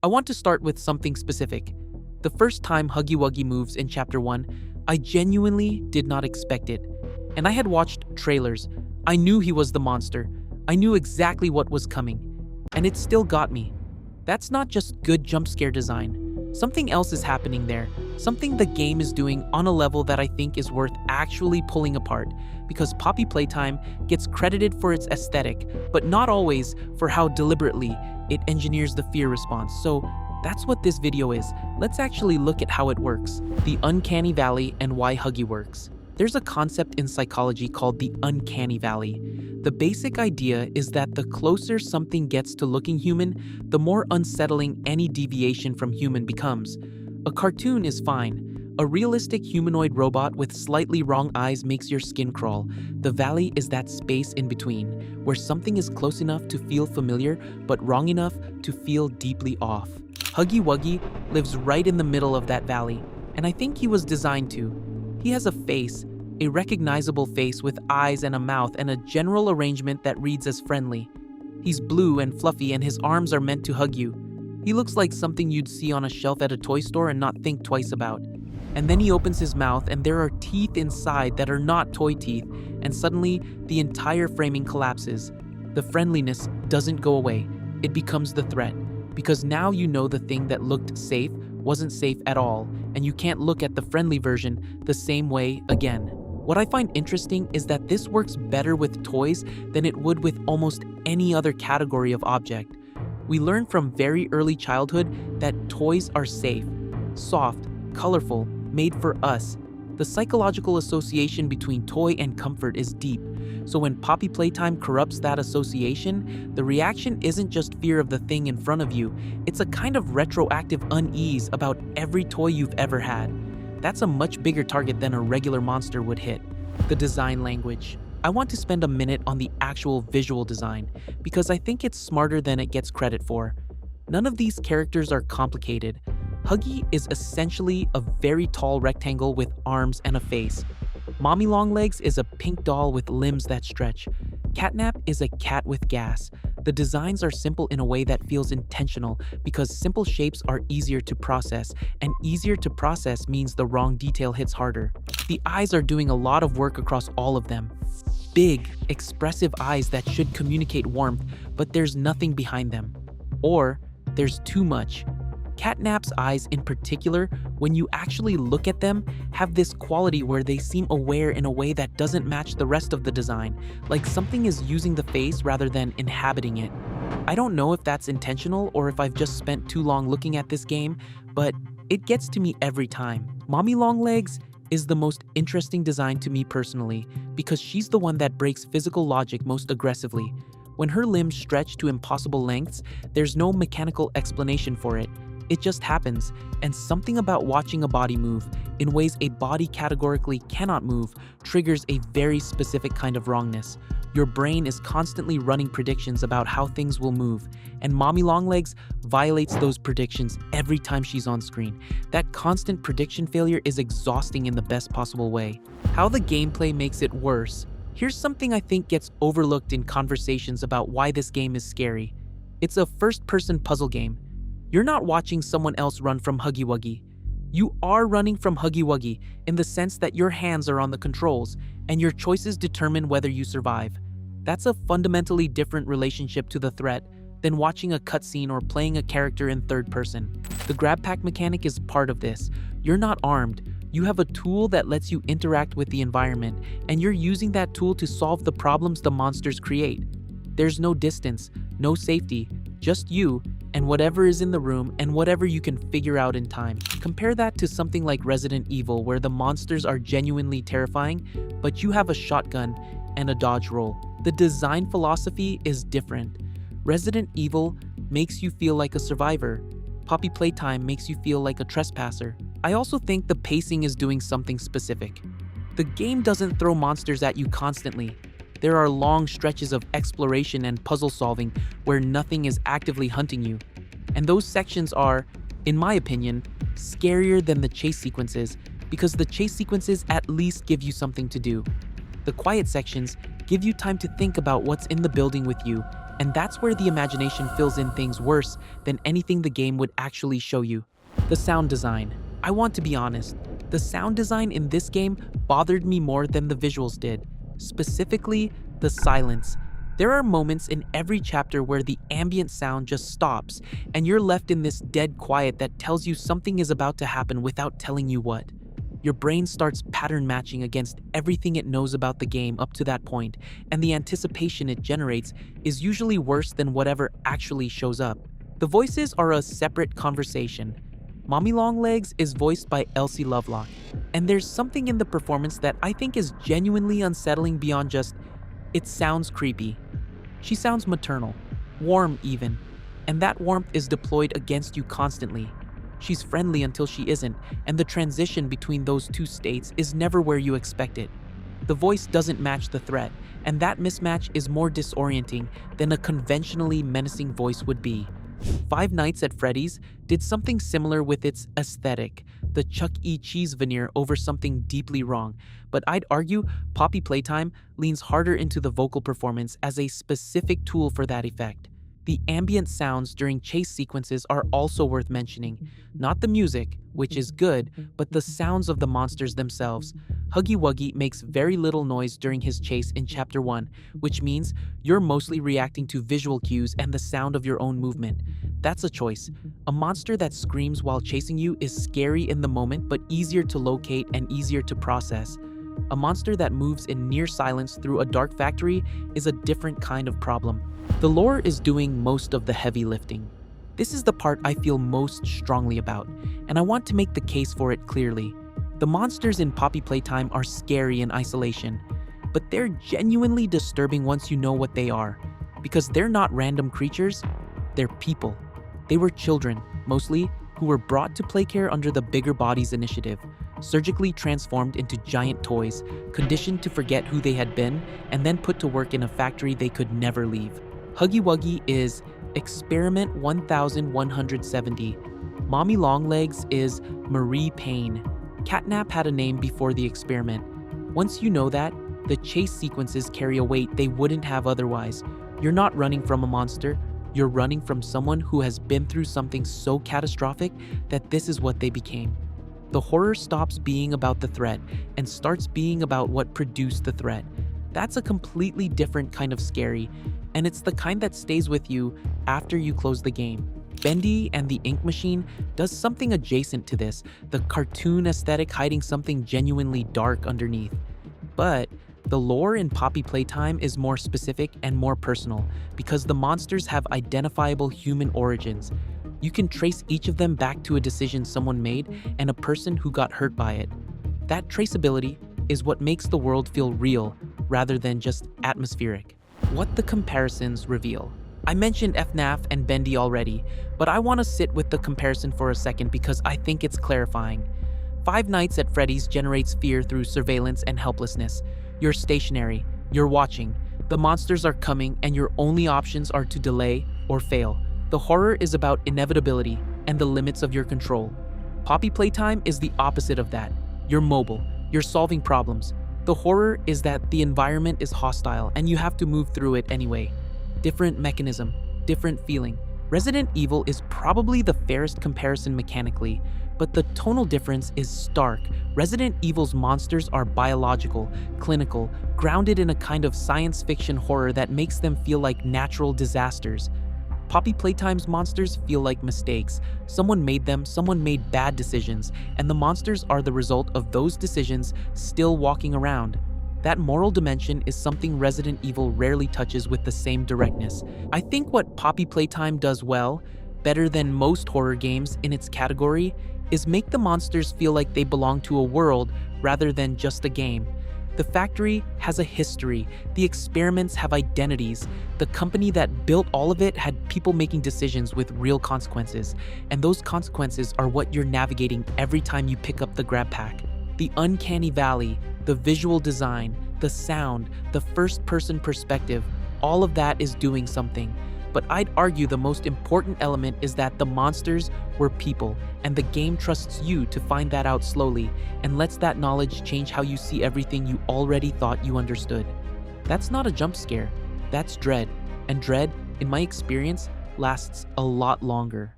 I want to start with something specific. The first time Huggy Wuggy moves in Chapter 1, I genuinely did not expect it. And I had watched trailers. I knew he was the monster. I knew exactly what was coming. And it still got me. That's not just good jump scare design. Something else is happening there. Something the game is doing on a level that I think is worth actually pulling apart, because Poppy Playtime gets credited for its aesthetic, but not always for how deliberately it engineers the fear response. So that's what this video is. Let's actually look at how it works. The Uncanny Valley and why Huggy works. There's a concept in psychology called the Uncanny Valley. The basic idea is that the closer something gets to looking human, the more unsettling any deviation from human becomes. A cartoon is fine. A realistic humanoid robot with slightly wrong eyes makes your skin crawl. The valley is that space in between, where something is close enough to feel familiar, but wrong enough to feel deeply off. Huggy Wuggy lives right in the middle of that valley, and I think he was designed to. He has a face, a recognizable face with eyes and a mouth and a general arrangement that reads as friendly. He's blue and fluffy and his arms are meant to hug you. He looks like something you'd see on a shelf at a toy store and not think twice about. And then he opens his mouth and there are teeth inside that are not toy teeth, and suddenly the entire framing collapses. The friendliness doesn't go away. It becomes the threat. Because now you know the thing that looked safe wasn't safe at all, and you can't look at the friendly version the same way again. What I find interesting is that this works better with toys than it would with almost any other category of object. We learn from very early childhood that toys are safe, soft, colorful, made for us. The psychological association between toy and comfort is deep. So when Poppy Playtime corrupts that association, the reaction isn't just fear of the thing in front of you, it's a kind of retroactive unease about every toy you've ever had. That's a much bigger target than a regular monster would hit. The design language. I want to spend a minute on the actual visual design, because I think it's smarter than it gets credit for. None of these characters are complicated. Huggy is essentially a very tall rectangle with arms and a face. Mommy Longlegs is a pink doll with limbs that stretch. Catnap is a cat with gas. The designs are simple in a way that feels intentional because simple shapes are easier to process, and easier to process means the wrong detail hits harder. The eyes are doing a lot of work across all of them. Big, expressive eyes that should communicate warmth, but there's nothing behind them. Or there's too much. Catnap's eyes in particular, when you actually look at them, have this quality where they seem aware in a way that doesn't match the rest of the design, like something is using the face rather than inhabiting it. I don't know if that's intentional or if I've just spent too long looking at this game, but it gets to me every time. Mommy Longlegs is the most interesting design to me personally, because she's the one that breaks physical logic most aggressively. When her limbs stretch to impossible lengths, there's no mechanical explanation for it. It just happens, and something about watching a body move, in ways a body categorically cannot move, triggers a very specific kind of wrongness. Your brain is constantly running predictions about how things will move, and Mommy Longlegs violates those predictions every time she's on screen. That constant prediction failure is exhausting in the best possible way. How the gameplay makes it worse. Here's something I think gets overlooked in conversations about why this game is scary. It's a first-person puzzle game. You're not watching someone else run from Huggy Wuggy. You are running from Huggy Wuggy in the sense that your hands are on the controls, and your choices determine whether you survive. That's a fundamentally different relationship to the threat than watching a cutscene or playing a character in third person. The grab pack mechanic is part of this. You're not armed. You have a tool that lets you interact with the environment, and you're using that tool to solve the problems the monsters create. There's no distance, no safety, just you and whatever is in the room and whatever you can figure out in time. Compare that to something like Resident Evil, where the monsters are genuinely terrifying, but you have a shotgun and a dodge roll. The design philosophy is different. Resident Evil makes you feel like a survivor. Poppy Playtime makes you feel like a trespasser. I also think the pacing is doing something specific. The game doesn't throw monsters at you constantly. There are long stretches of exploration and puzzle solving where nothing is actively hunting you. And those sections are, in my opinion, scarier than the chase sequences, because the chase sequences at least give you something to do. The quiet sections give you time to think about what's in the building with you, And that's where the imagination fills in things worse than anything the game would actually show you. The sound design. I want to be honest. The sound design in this game bothered me more than the visuals did. Specifically, the silence. There are moments in every chapter where the ambient sound just stops, and you're left in this dead quiet that tells you something is about to happen without telling you what. Your brain starts pattern matching against everything it knows about the game up to that point, and the anticipation it generates is usually worse than whatever actually shows up. The voices are a separate conversation. Mommy Longlegs is voiced by Elsie Lovelock, and there's something in the performance that I think is genuinely unsettling beyond just, it sounds creepy. She sounds maternal, warm even, and that warmth is deployed against you constantly. She's friendly until she isn't, and the transition between those two states is never where you expect it. The voice doesn't match the threat, and that mismatch is more disorienting than a conventionally menacing voice would be. Five Nights at Freddy's did something similar with its aesthetic, the Chuck E. Cheese veneer over something deeply wrong, but I'd argue Poppy Playtime leans harder into the vocal performance as a specific tool for that effect. The ambient sounds during chase sequences are also worth mentioning. Not the music, which is good, but the sounds of the monsters themselves. Huggy Wuggy makes very little noise during his chase in Chapter 1, which means you're mostly reacting to visual cues and the sound of your own movement. That's a choice. A monster that screams while chasing you is scary in the moment but easier to locate and easier to process. A monster that moves in near silence through a dark factory is a different kind of problem. The lore is doing most of the heavy lifting. This is the part I feel most strongly about, and I want to make the case for it clearly. The monsters in Poppy Playtime are scary in isolation, but they're genuinely disturbing once you know what they are. Because they're not random creatures, they're people. They were children, mostly, who were brought to Playcare under the Bigger Bodies initiative, surgically transformed into giant toys, conditioned to forget who they had been, and then put to work in a factory they could never leave. Huggy Wuggy is Experiment 1170. Mommy Longlegs is Marie Payne. Catnap had a name before the experiment. Once you know that, the chase sequences carry a weight they wouldn't have otherwise. You're not running from a monster, you're running from someone who has been through something so catastrophic that this is what they became. The horror stops being about the threat and starts being about what produced the threat. That's a completely different kind of scary, and it's the kind that stays with you after you close the game. Bendy and the Ink Machine does something adjacent to this, the cartoon aesthetic hiding something genuinely dark underneath. But the lore in Poppy Playtime is more specific and more personal because the monsters have identifiable human origins. You can trace each of them back to a decision someone made and a person who got hurt by it. That traceability is what makes the world feel real rather than just atmospheric. What the comparisons reveal. I mentioned FNAF and Bendy already, but I want to sit with the comparison for a second because I think it's clarifying. Five Nights at Freddy's generates fear through surveillance and helplessness. You're stationary, you're watching, the monsters are coming, and your only options are to delay or fail. The horror is about inevitability and the limits of your control. Poppy Playtime is the opposite of that. You're mobile, you're solving problems. The horror is that the environment is hostile and you have to move through it anyway. Different mechanism, different feeling. Resident Evil is probably the fairest comparison mechanically, but the tonal difference is stark. Resident Evil's monsters are biological, clinical, grounded in a kind of science fiction horror that makes them feel like natural disasters. Poppy Playtime's monsters feel like mistakes. Someone made them, someone made bad decisions, and the monsters are the result of those decisions still walking around. That moral dimension is something Resident Evil rarely touches with the same directness. I think what Poppy Playtime does well, better than most horror games in its category, is make the monsters feel like they belong to a world rather than just a game. The factory has a history, the experiments have identities, the company that built all of it had people making decisions with real consequences, and those consequences are what you're navigating every time you pick up the grab pack. The uncanny valley, the visual design, the sound, the first-person perspective, all of that is doing something. But I'd argue the most important element is that the monsters were people, and the game trusts you to find that out slowly, and lets that knowledge change how you see everything you already thought you understood. That's not a jump scare, that's dread, and dread in my experience, lasts a lot longer.